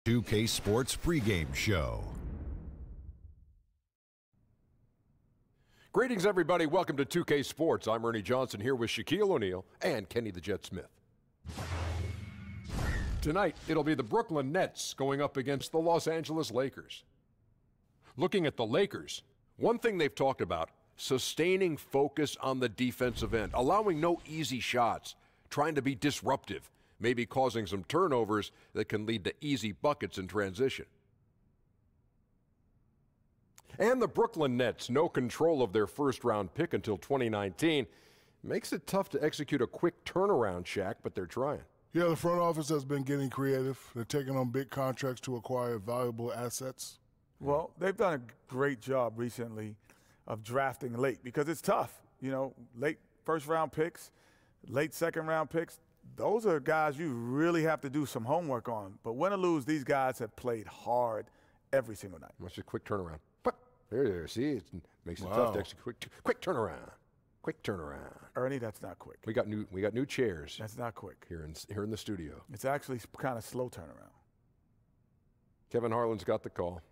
2K Sports pregame show. Greetings, everybody. Welcome to 2K Sports. I'm Ernie Johnson here with Shaquille O'Neal and Kenny the Jet Smith. Tonight, it'll be the Brooklyn Nets going up against the Los Angeles Lakers. Looking at the Lakers, one thing they've talked about, sustaining focus on the defensive end, allowing no easy shots, trying to be disruptive, maybe causing some turnovers that can lead to easy buckets in transition. And the Brooklyn Nets, no control of their first-round pick until 2019. Makes it tough to execute a quick turnaround, Shaq, but they're trying. Yeah, the front office has been getting creative. They're taking on big contracts to acquire valuable assets. Well, they've done a great job recently of drafting late because it's tough. You know, late first-round picks, late second-round picks, those are guys you really have to do some homework on. But win or lose, these guys have played hard every single night. That's a quick turnaround. But there, see, it makes it tough to execute. Quick turnaround. Quick turnaround. Ernie, that's not quick. We got new chairs. That's not quick. Here in the studio. It's actually kind of slow turnaround. Kevin Harlan's got the call.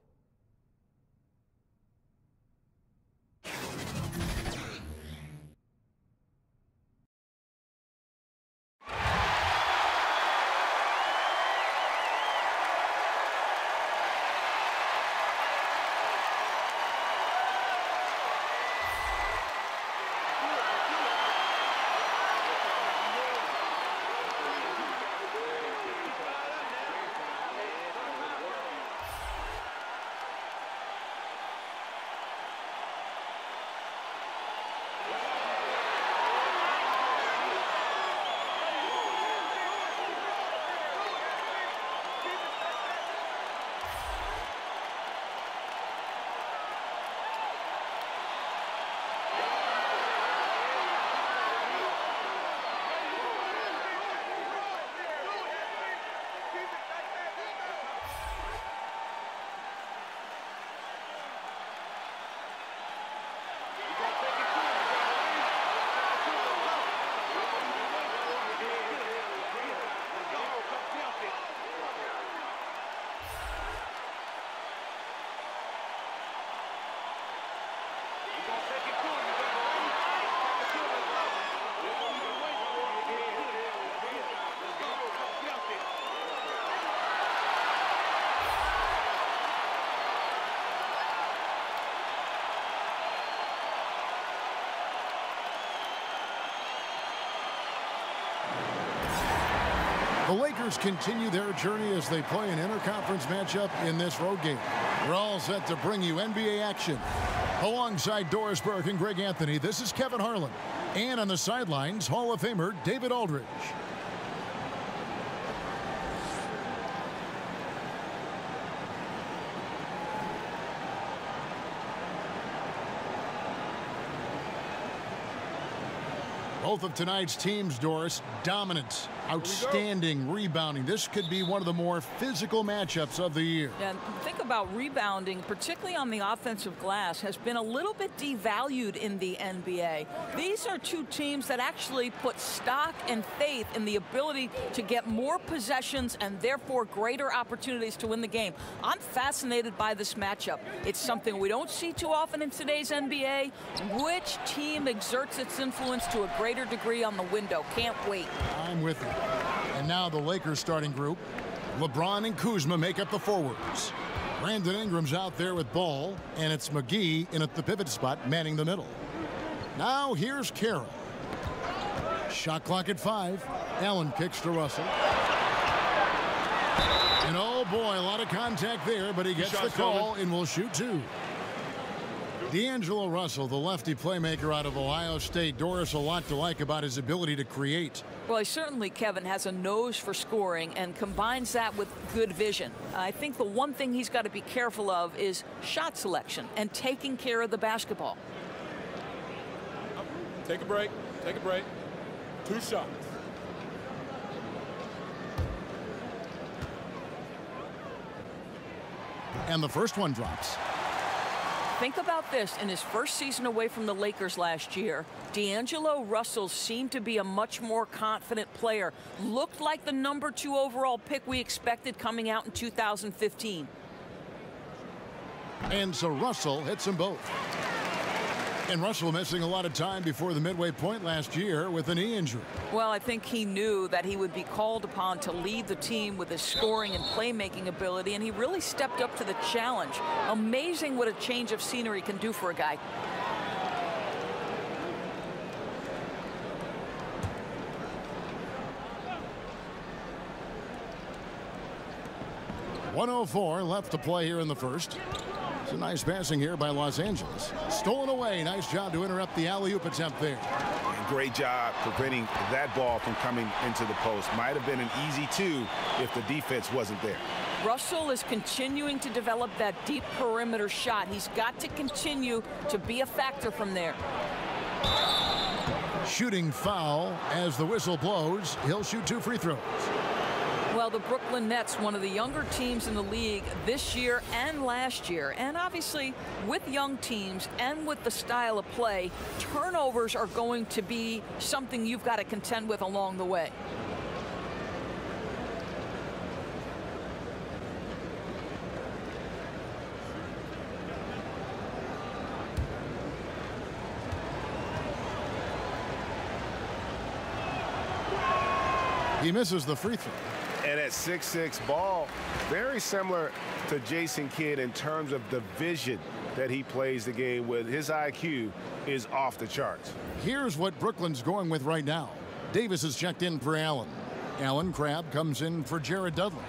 The Lakers continue their journey as they play an interconference matchup in this road game. We're all set to bring you NBA action. Alongside Doris Burke and Greg Anthony, this is Kevin Harlan. And on the sidelines, Hall of Famer David Aldridge. Both of tonight's teams, Doris, dominant, outstanding rebounding. This could be one of the more physical matchups of the year. Yeah, think about rebounding, particularly on the offensive glass, has been a little bit devalued in the NBA. These are two teams that actually put stock and faith in the ability to get more possessions and therefore greater opportunities to win the game. I'm fascinated by this matchup. It's something we don't see too often in today's NBA. Which team exerts its influence to a greater degree on the window? Can't wait. I'm with you. And now the Lakers starting group. LeBron and Kuzma make up the forwards. Brandon Ingram's out there with ball, and it's McGee in at the pivot spot manning the middle. Now here's Carroll. Shot clock at 5. Allen kicks to Russell. And oh boy, a lot of contact there, but he gets the call and will shoot 2. D'Angelo Russell, the lefty playmaker out of Ohio State. Doris, a lot to like about his ability to create. Well, he certainly, Kevin, has a nose for scoring and combines that with good vision. I think the one thing he's got to be careful of is shot selection and taking care of the basketball. Take a break. Take a break. 2 shots. And the first one drops. Think about this. In his first season away from the Lakers last year, D'Angelo Russell seemed to be a much more confident player. Looked like the #2 overall pick we expected coming out in 2015. And so Russell hits them both. And Russell missing a lot of time before the midway point last year with a knee injury. Well, I think he knew that he would be called upon to lead the team with his scoring and playmaking ability, and he really stepped up to the challenge. Amazing what a change of scenery can do for a guy. .104 left to play here in the first. It's a nice passing here by Los Angeles. Stolen away. Nice job to interrupt the alley-oop attempt there. And great job preventing that ball from coming into the post. Might have been an easy 2 if the defense wasn't there. Russell is continuing to develop that deep perimeter shot. He's got to continue to be a factor from there. Shooting foul as the whistle blows. He'll shoot 2 free throws. Well, the Brooklyn Nets, one of the younger teams in the league this year and last year. And obviously, with young teams and with the style of play, turnovers are going to be something you've got to contend with along the way. He misses the free throw. And at 6'6" ball, very similar to Jason Kidd in terms of the vision that he plays the game with. His IQ is off the charts. Here's what Brooklyn's going with right now. Davis is checked in for Allen. Allen Crabbe comes in for Jared Dudley.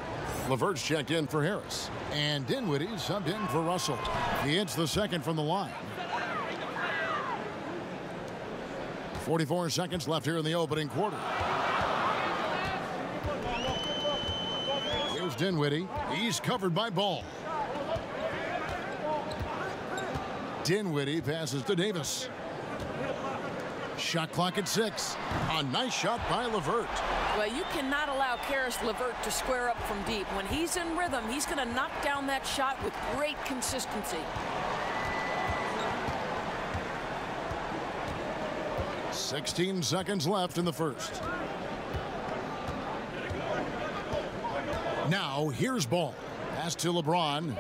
LeVert's checked in for Harris. And Dinwiddie subbed in for Russell. He hits the second from the line. 44 seconds left here in the opening quarter. Here's Dinwiddie. He's covered by Ball. Dinwiddie passes to Davis. Shot clock at 6. A nice shot by LeVert. Well, you cannot allow Karis LeVert to square up from deep. When he's in rhythm, he's going to knock down that shot with great consistency. 16 seconds left in the first. Now, here's Ball. Pass to LeBron.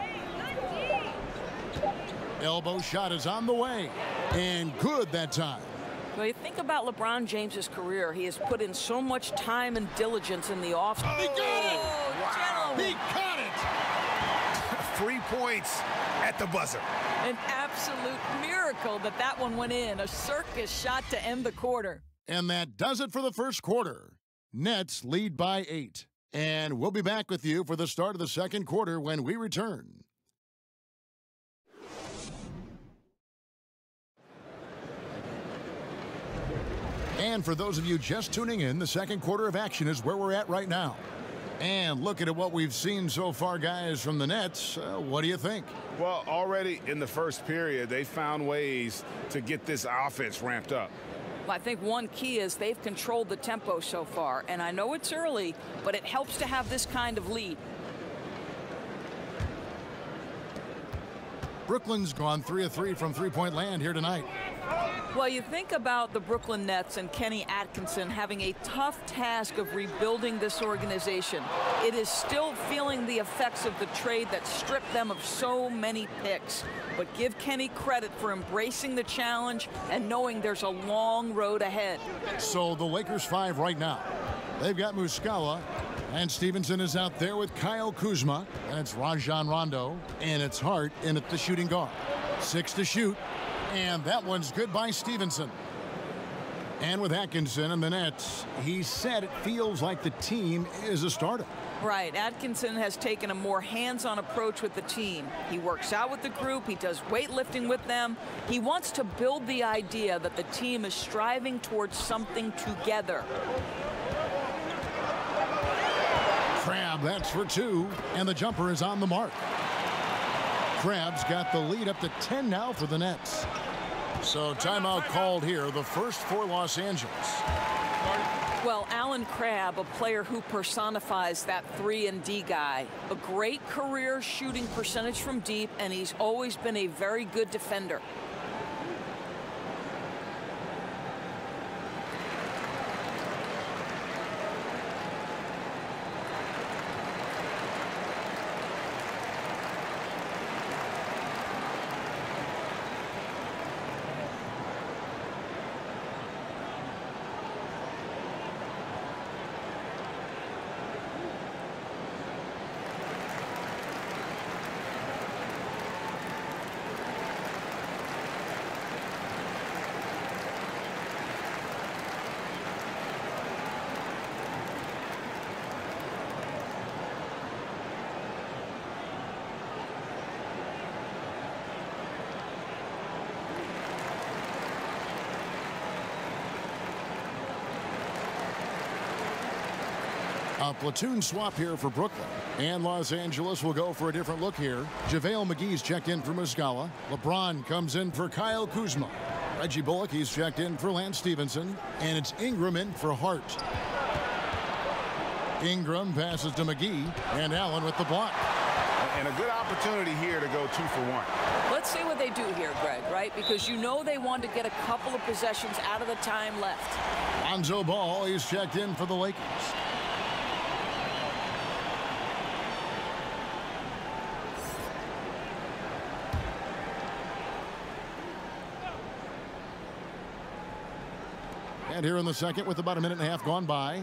Elbow shot is on the way. And good that time. Well, you think about LeBron James's career. He has put in so much time and diligence in the offseason. He got it! Wow. He caught it! 3 points at the buzzer. An absolute miracle that that one went in. A circus shot to end the quarter. And that does it for the first quarter. Nets lead by 8. And we'll be back with you for the start of the second quarter when we return. And for those of you just tuning in, the second quarter of action is where we're at right now. And looking at what we've seen so far, guys, from the Nets, what do you think? Well, already in the first period, they found ways to get this offense ramped up. I think one key is they've controlled the tempo so far. And I know it's early, but it helps to have this kind of lead. Brooklyn's gone 3 of 3 from three-point land here tonight. Well, you think about the Brooklyn Nets and Kenny Atkinson having a tough task of rebuilding this organization. It is still feeling the effects of the trade that stripped them of so many picks. But give Kenny credit for embracing the challenge and knowing there's a long road ahead. So the Lakers 5 right now. They've got Muscala, and Stevenson is out there with Kyle Kuzma, and it's Rajon Rondo, and it's Hart in at the shooting guard. 6 to shoot. And that one's good by Stevenson. And with Atkinson and the Nets, he said it feels like the team is a startup. Right. Atkinson has taken a more hands-on approach with the team. He works out with the group. He does weightlifting with them. He wants to build the idea that the team is striving towards something together. Crabbe, that's for 2. And the jumper is on the mark. Crabbe's got the lead up to 10 now for the Nets. So timeout called here, the first for Los Angeles. Well, Alan Crabb, a player who personifies that 3 and D guy, a great career shooting percentage from deep, and he's always been a very good defender. A platoon swap here for Brooklyn. And Los Angeles will go for a different look here. JaVale McGee's checked in for Muscala. LeBron comes in for Kyle Kuzma. Reggie Bullock, he's checked in for Lance Stevenson. And it's Ingram in for Hart. Ingram passes to McGee. And Allen with the block. And a good opportunity here to go 2 for 1. Let's see what they do here, Greg, right? Because you know they want to get a couple of possessions out of the time left. Lonzo Ball, he's checked in for the Lakers. And here in the second with about a minute and a half gone by.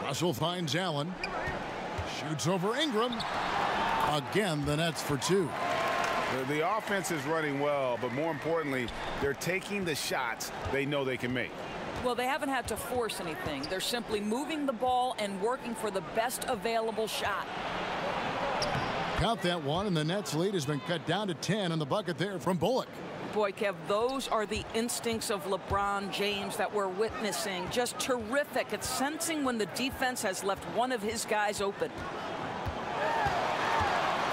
Russell finds Allen. Shoots over Ingram. Again, the Nets for 2. The offense is running well, but more importantly, they're taking the shots they know they can make. Well, they haven't had to force anything. They're simply moving the ball and working for the best available shot. Count that one, and the Nets lead has been cut down to 10 in the bucket there from Bullock. Boy, Kev, those are the instincts of LeBron James that we're witnessing. Just terrific at sensing when the defense has left one of his guys open.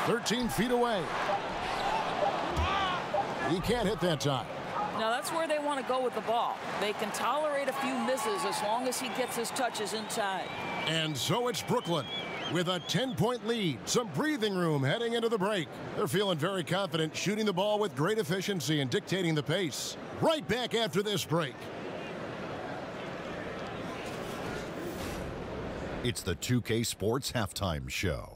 13 feet away. He can't hit that time. Now, that's where they want to go with the ball. They can tolerate a few misses as long as he gets his touches inside. And so it's Brooklyn with a 10-point lead. Some breathing room heading into the break. They're feeling very confident, shooting the ball with great efficiency and dictating the pace. Right back after this break. It's the 2K Sports Halftime Show.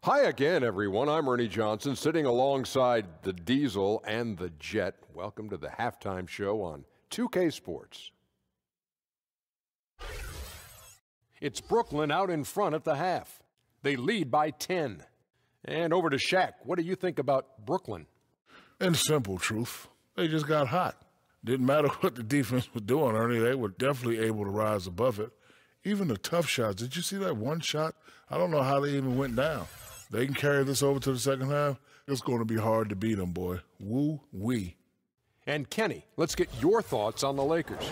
Hi again, everyone. I'm Ernie Johnson, sitting alongside the Diesel and the Jet. Welcome to the Halftime Show on 2K Sports. It's Brooklyn out in front at the half. They lead by 10. And over to Shaq. What do you think about Brooklyn? In simple truth, they just got hot. Didn't matter what the defense was doing, Ernie. They were definitely able to rise above it. Even the tough shots. Did you see that one shot? I don't know how they even went down. They can carry this over to the second half. It's going to be hard to beat them, boy. Woo-wee. And Kenny, let's get your thoughts on the Lakers.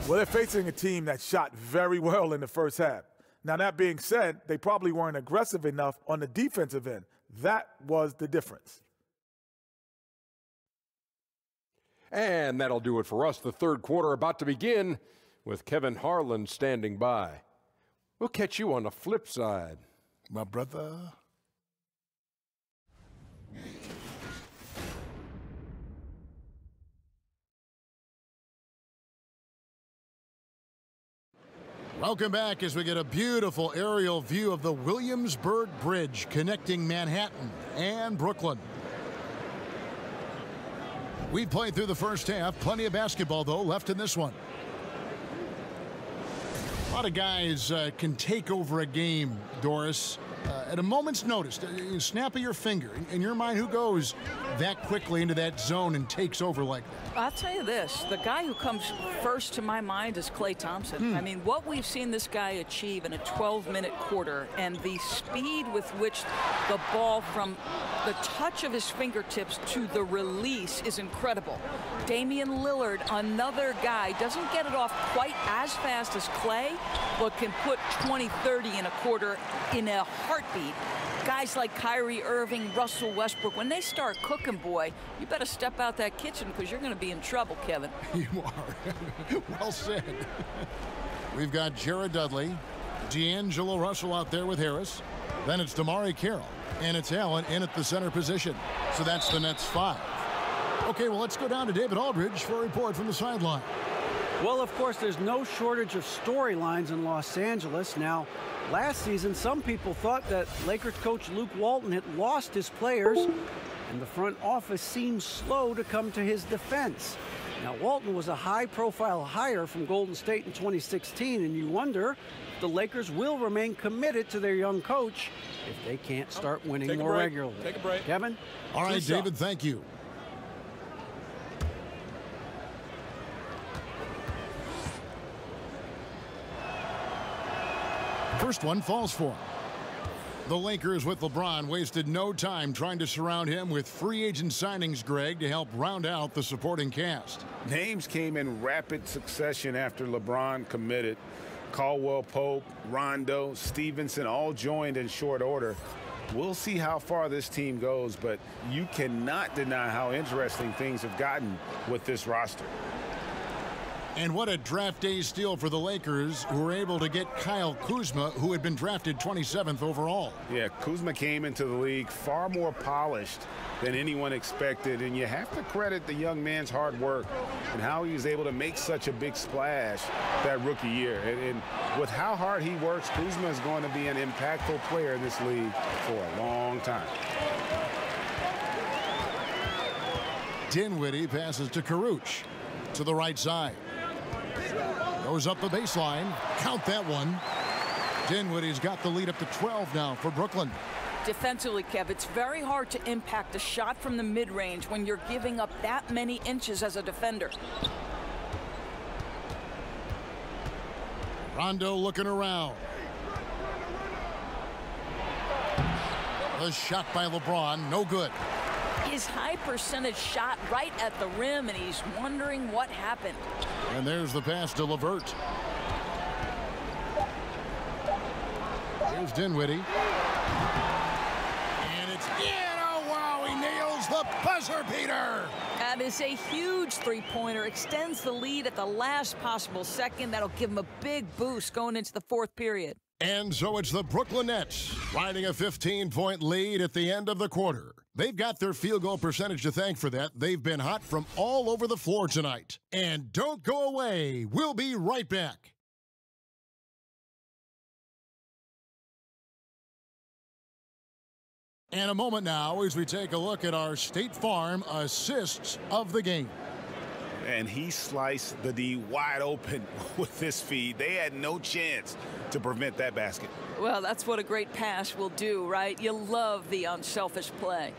Well, they're facing a team that shot very well in the first half. Now, that being said, they probably weren't aggressive enough on the defensive end. That was the difference. And that'll do it for us. The third quarter about to begin with Kevin Harlan standing by. We'll catch you on the flip side. My brother. Welcome back as we get a beautiful aerial view of the Williamsburg Bridge connecting Manhattan and Brooklyn. We played through the first half. Plenty of basketball, though, left in this one. A lot of guys can take over a game, Doris, at a moment's notice. Snap of your finger. In your mind, who goes that quickly into that zone and takes over like that? I'll tell you this, the guy who comes first to my mind is Klay Thompson. I mean, what we've seen this guy achieve in a 12-minute quarter and the speed with which the ball from the touch of his fingertips to the release is incredible. Damian Lillard, another guy, doesn't get it off quite as fast as Klay, but can put 20-30 in a quarter in a heartbeat. Guys like Kyrie Irving, Russell Westbrook, when they start cooking, boy, you better step out that kitchen because you're going to be in trouble, Kevin. You are. Well said. We've got Jared Dudley, D'Angelo Russell out there with Harris. Then it's Damari Carroll, and it's Allen in at the center position. So that's the Nets 5. Okay, well, let's go down to David Aldridge for a report from the sideline. Well, of course, there's no shortage of storylines in Los Angeles. Now, last season, some people thought that Lakers coach Luke Walton had lost his players, and the front office seemed slow to come to his defense. Now, Walton was a high-profile hire from Golden State in 2016, and you wonder if the Lakers will remain committed to their young coach if they can't start winning more regularly. Take a break. Kevin? All right, David, thank you. First one falls for him. The Lakers with LeBron wasted no time trying to surround him with free agent signings, Greg, to help round out the supporting cast. Names came in rapid succession after LeBron committed. Caldwell Pope, Rondo, Stevenson all joined in short order. We'll see how far this team goes, but you cannot deny how interesting things have gotten with this roster. And what a draft day steal for the Lakers, who were able to get Kyle Kuzma, who had been drafted 27th overall. Yeah, Kuzma came into the league far more polished than anyone expected, and you have to credit the young man's hard work and how he was able to make such a big splash that rookie year. And with how hard he works, Kuzma is going to be an impactful player in this league for a long time. Dinwiddie passes to Karuch to the right side. Goes up the baseline. Count that one. Dinwiddie's got the lead up to 12 now for Brooklyn. Defensively, Kev, it's very hard to impact a shot from the mid-range when you're giving up that many inches as a defender. Rondo looking around. The shot by LeBron, no good. His high percentage shot right at the rim, and he's wondering what happened. And there's the pass to LeVert. Here's Dinwiddie. And it's in. Oh, wow, he nails the buzzer beater. That is a huge three-pointer. Extends the lead at the last possible second. That'll give him a big boost going into the fourth period. And so it's the Brooklyn Nets riding a 15-point lead at the end of the quarter. They've got their field goal percentage to thank for that. They've been hot from all over the floor tonight. And don't go away. We'll be right back. And a moment now as we take a look at our State Farm assists of the game. And he sliced the D wide open with this feed. They had no chance to prevent that basket. Well, that's what a great pass will do, right? You love the unselfish play.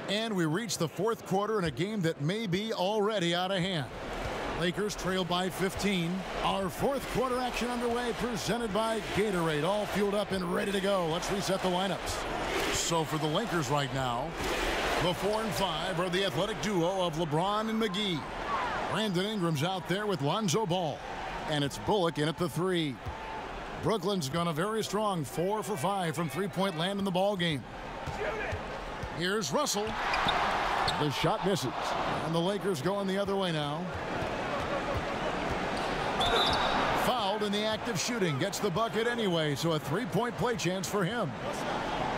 And we reach the fourth quarter in a game that may be already out of hand. Lakers trail by 15. Our fourth quarter action underway, presented by Gatorade. All fueled up and ready to go. Let's reset the lineups. So for the Lakers right now, the 4 and 5 are the athletic duo of LeBron and McGee. Brandon Ingram's out there with Lonzo Ball. And it's Bullock in at the 3. Brooklyn's gone a very strong 4 for 5 from three-point land in the ball game. Here's Russell. The shot misses. And the Lakers going the other way now. Fouled in the act of shooting. Gets the bucket anyway, so a three-point play chance for him.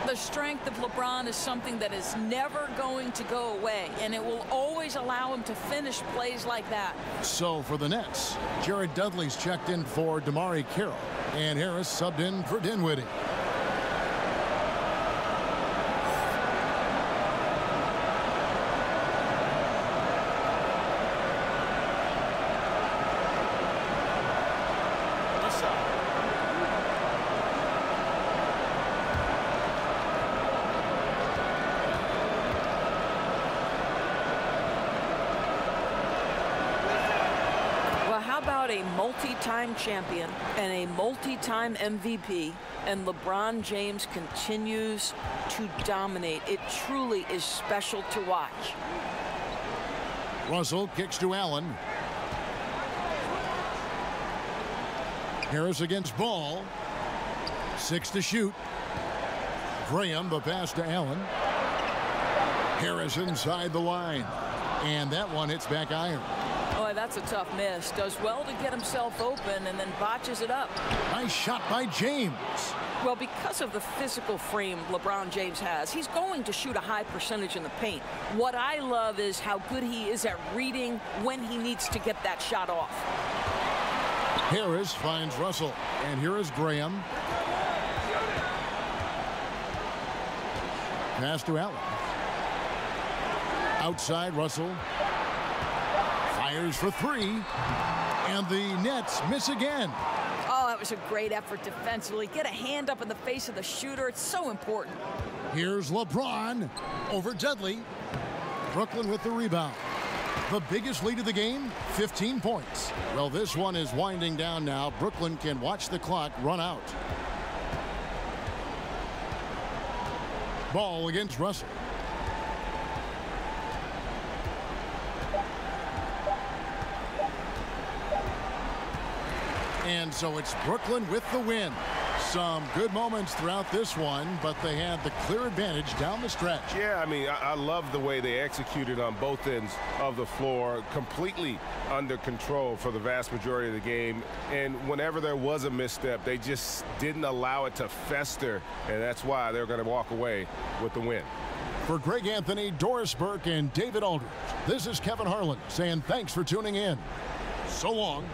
The strength of LeBron is something that is never going to go away, and it will always allow him to finish plays like that. So for the Nets, Jared Dudley's checked in for Damari Carroll, and Harris subbed in for Dinwiddie. A multi-time champion and a multi-time MVP, and LeBron James continues to dominate. It truly is special to watch. Russell kicks to Allen. Harris against Ball. 6 to shoot. Graham, the pass to Allen. Harris inside the line. And that one hits back iron. Boy, that's a tough miss. Does well to get himself open and then botches it up. Nice shot by James. Well, because of the physical frame LeBron James has, he's going to shoot a high percentage in the paint. What I love is how good he is at reading when he needs to get that shot off. Harris finds Russell. And here is Graham. Pass to Allen. Outside Russell. Fires for 3. And the Nets miss again. Oh, that was a great effort defensively. Get a hand up in the face of the shooter. It's so important. Here's LeBron over Dudley. Brooklyn with the rebound. The biggest lead of the game, 15 points. Well, this one is winding down now. Brooklyn can watch the clock run out. Ball against Russell. And so it's Brooklyn with the win. Some good moments throughout this one, but they had the clear advantage down the stretch. Yeah, I mean, I love the way they executed on both ends of the floor, completely under control for the vast majority of the game. And whenever there was a misstep, they just didn't allow it to fester, and that's why they're going to walk away with the win. For Greg Anthony, Doris Burke, and David Aldridge, this is Kevin Harlan saying thanks for tuning in. So long.